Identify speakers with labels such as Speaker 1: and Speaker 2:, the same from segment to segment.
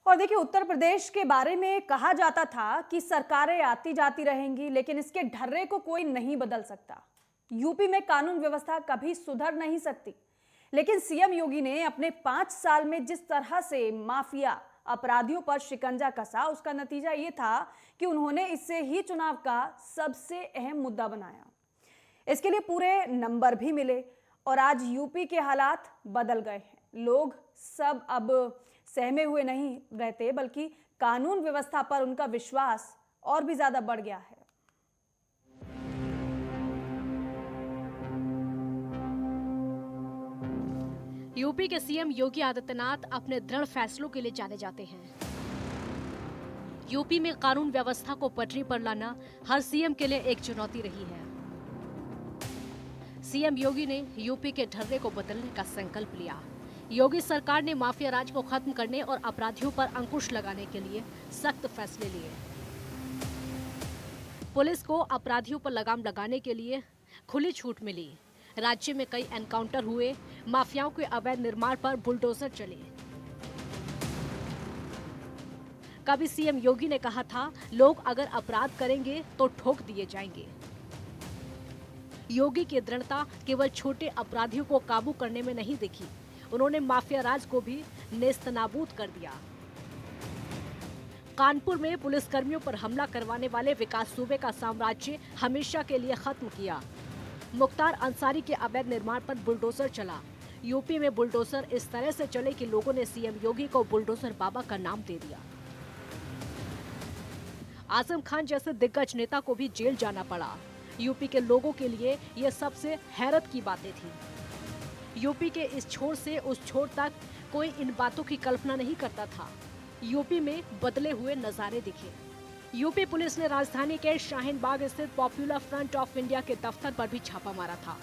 Speaker 1: और देखिए, उत्तर प्रदेश के बारे में कहा जाता था कि सरकारें आती जाती रहेंगी, लेकिन इसके ढर्रे को कोई नहीं बदल सकता। यूपी में कानून व्यवस्था कभी सुधर नहीं सकती, लेकिन सीएम योगी ने अपने 5 साल में जिस तरह से माफिया अपराधियों पर शिकंजा कसा, उसका नतीजा ये था कि उन्होंने इससे ही चुनाव का सबसे अहम मुद्दा बनाया। इसके लिए पूरे नंबर भी मिले और आज यूपी के हालात बदल गए हैं। लोग सब अब सहमे हुए नहीं रहते, बल्कि कानून व्यवस्था पर उनका विश्वास और भी ज्यादा बढ़ गया है।
Speaker 2: यूपी के सीएम योगी आदित्यनाथ अपने दृढ़ फैसलों के लिए जाने जाते हैं। यूपी में कानून व्यवस्था को पटरी पर लाना हर सीएम के लिए एक चुनौती रही है। सीएम योगी ने यूपी के ढर्रे को बदलने का संकल्प लिया। योगी सरकार ने माफिया राज को खत्म करने और अपराधियों पर अंकुश लगाने के लिए सख्त फैसले लिए। पुलिस को अपराधियों पर लगाम लगाने के लिए खुली छूट मिली। राज्य में कई एनकाउंटर हुए। माफियाओं के अवैध निर्माण पर बुलडोजर चले। कभी सीएम योगी ने कहा था, लोग अगर अपराध करेंगे तो ठोक दिए जाएंगे। योगी की दृढ़ता केवल छोटे अपराधियों को काबू करने में नहीं दिखी, उन्होंने माफिया राज को भी नेस्तनाबूद कर दिया। कानपुर में पुलिसकर्मियों पर हमला करवाने वाले विकास दुबे का साम्राज्य हमेशा के लिए खत्म किया। मुख्तार अंसारी के अवैध निर्माण पर बुलडोजर चला। यूपी में बुलडोजर इस तरह से चले कि लोगों ने सीएम योगी को बुलडोजर बाबा का नाम दे दिया। आजम खान जैसे दिग्गज नेता को भी जेल जाना पड़ा। यूपी के लोगों के लिए ये सबसे हैरत की बातें थी। यूपी के इस छोर से उस छोर तक कोई इन बातों की कल्पना नहीं करता था। यूपी में बदले हुए नजारे दिखे। यूपी पुलिस ने राजधानी के शाहीन बाग स्थित पॉपुलर फ्रंट ऑफ इंडिया के दफ्तर पर भी छापा मारा था।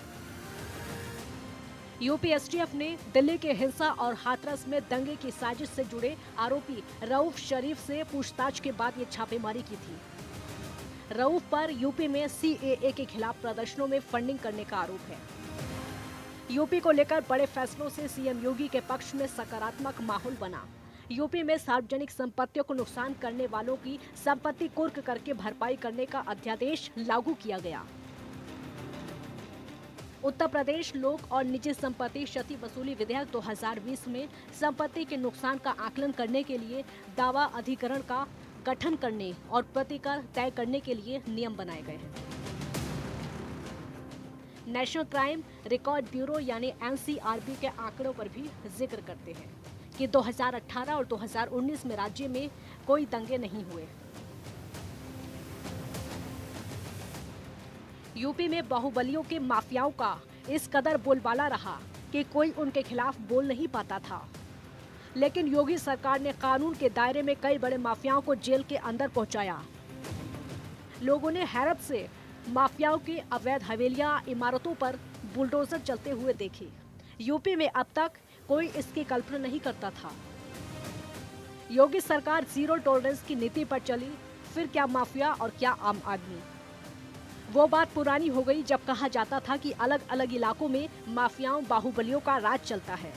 Speaker 2: यूपी एसटीएफ ने दिल्ली के हिंसा और हाथरस में दंगे की साजिश से जुड़े आरोपी रऊफ शरीफ से पूछताछ के बाद ये छापेमारी की थी। रऊफ पर यूपी में सीएए के खिलाफ प्रदर्शनों में फंडिंग करने का आरोप है। यूपी को लेकर बड़े फैसलों से सीएम योगी के पक्ष में सकारात्मक माहौल बना। यूपी में सार्वजनिक संपत्तियों को नुकसान करने वालों की संपत्ति कुर्क करके भरपाई करने का अध्यादेश लागू किया गया। उत्तर प्रदेश लोक और निजी संपत्ति क्षति वसूली विधेयक 2020 में संपत्ति के नुकसान का आकलन करने के लिए दावा अधिकरण का गठन करने और प्रतिकर तय करने के लिए नियम बनाए गए हैं। नेशनल क्राइम रिकॉर्ड ब्यूरो यानी एनसीआरबी के आंकड़ों पर भी जिक्र करते हैं कि 2018 और 2019 में राज्य में कोई दंगे नहीं हुए। यूपी में बाहुबलियों के माफियाओं का इस कदर बोलबाला रहा कि कोई उनके खिलाफ बोल नहीं पाता था। लेकिन योगी सरकार ने कानून के दायरे में कई बड़े माफियाओं को जेल के अंदर पहुंचाया। लोगों ने हैरत से माफियाओं की अवैध हवेलियां, इमारतों पर बुलडोजर चलते हुए देखे। यूपी में अब तक कोई इसकी कल्पना नहीं करता था। योगी सरकार जीरो टॉलरेंस की नीति पर चली, फिर क्या माफिया और क्या आम आदमी। वो बात पुरानी हो गई जब कहा जाता था कि अलग अलग इलाकों में माफियाओं, बाहुबलियों का राज चलता है।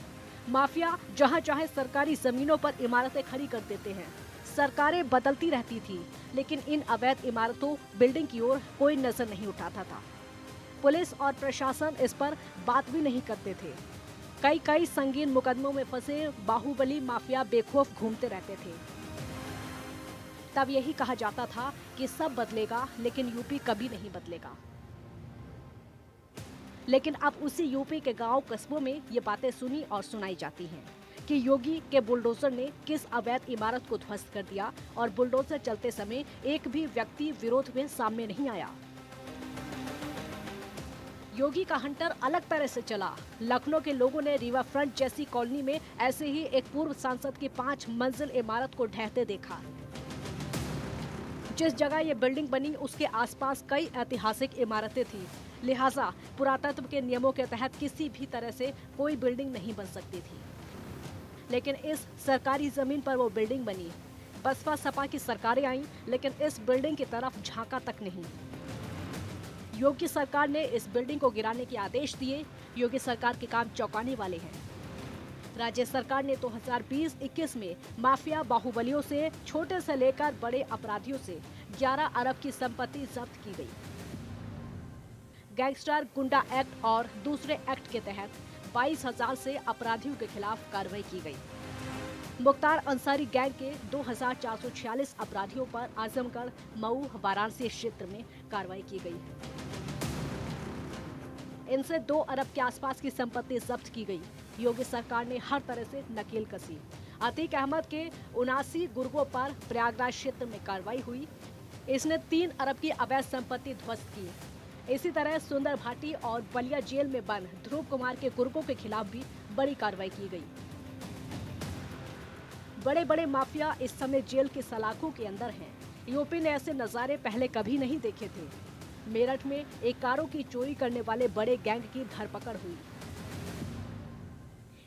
Speaker 2: माफिया जहां चाहे सरकारी जमीनों पर इमारतें खड़ी कर देते हैं। सरकारें बदलती रहती थी, लेकिन इन अवैध इमारतों, बिल्डिंग की ओर कोई नजर नहीं उठाता था। पुलिस और प्रशासन इस पर बात भी नहीं करते थे। कई संगीन मुकदमों में फंसे बाहुबली माफिया बेखौफ घूमते रहते थे। तब यही कहा जाता था कि सब बदलेगा, लेकिन यूपी कभी नहीं बदलेगा। लेकिन अब उसी यूपी के गांव कस्बों में ये बातें सुनी और सुनाई जाती हैं कि योगी के बुलडोजर ने किस अवैध इमारत को ध्वस्त कर दिया और बुलडोजर चलते समय एक भी व्यक्ति विरोध में सामने नहीं आया। योगी का हंटर अलग तरह से चला। लखनऊ के लोगों ने रिवर फ्रंट जैसी कॉलोनी में ऐसे ही एक पूर्व सांसद की 5 मंजिल इमारत को ढहते देखा। जिस जगह ये बिल्डिंग बनी उसके आसपास कई ऐतिहासिक इमारतें थी, लिहाजा पुरातत्व के नियमों के तहत किसी भी तरह से कोई बिल्डिंग नहीं बन सकती थी। लेकिन इस सरकारी जमीन पर वो बिल्डिंग बनी। बसपा सपा की सरकारें आईं, लेकिन इस बिल्डिंग की तरफ झांका तक नहीं। योगी सरकार ने इस बिल्डिंग को गिराने के आदेश दिए। योगी सरकार के काम चौंकाने वाले हैं। राज्य सरकार ने 2020-21 में माफिया बाहुबलियों से छोटे से लेकर बड़े अपराधियों से 11 अरब की संपत्ति जब्त की गई। गैंगस्टर गुंडा एक्ट और दूसरे एक्ट के तहत 22,000 से अपराधियों के खिलाफ कार्रवाई की गई। मुख्तार अंसारी गैंग के 2,446 अपराधियों पर आजमगढ़, मऊ, वाराणसी क्षेत्र में कार्रवाई की गई। इनसे 2 अरब के आसपास की संपत्ति जब्त की गई। योगी सरकार ने हर तरह से नकेल कसी। अतीक अहमद के 79 गुर्गों पर प्रयागराज क्षेत्र में कार्रवाई हुई। इसने 3 अरब की अवैध संपत्ति ध्वस्त की। इसी तरह सुंदर भाटी और बलिया जेल में बंद ध्रुव कुमार के गुर्गों के खिलाफ भी बड़ी कार्रवाई की गई। बड़े बड़े माफिया इस समय जेल के सलाखों के अंदर हैं। यूपी ने ऐसे नजारे पहले कभी नहीं देखे थे। मेरठ में एक कारों की चोरी करने वाले बड़े गैंग की धरपकड़ हुई।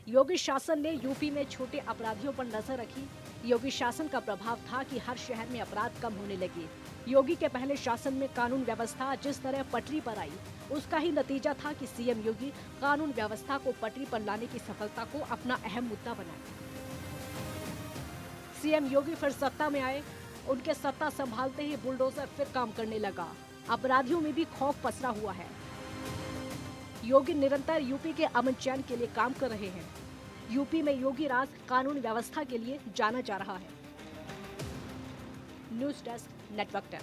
Speaker 2: योगी शासन ने यूपी में छोटे अपराधियों पर नजर रखी। योगी शासन का प्रभाव था कि हर शहर में अपराध कम होने लगे। योगी के पहले शासन में कानून व्यवस्था जिस तरह पटरी पर आई, उसका ही नतीजा था कि सीएम योगी कानून व्यवस्था को पटरी पर लाने की सफलता को अपना अहम मुद्दा बनाए। सीएम योगी फिर सत्ता में आए। उनके सत्ता संभालते ही बुलडोजर फिर काम करने लगा। अपराधियों में भी खौफ पसरा हुआ है। योगी निरंतर यूपी के अमन चैन के लिए काम कर रहे हैं। यूपी में योगी राज कानून व्यवस्था के लिए जाना जा रहा है। News desk, network 10।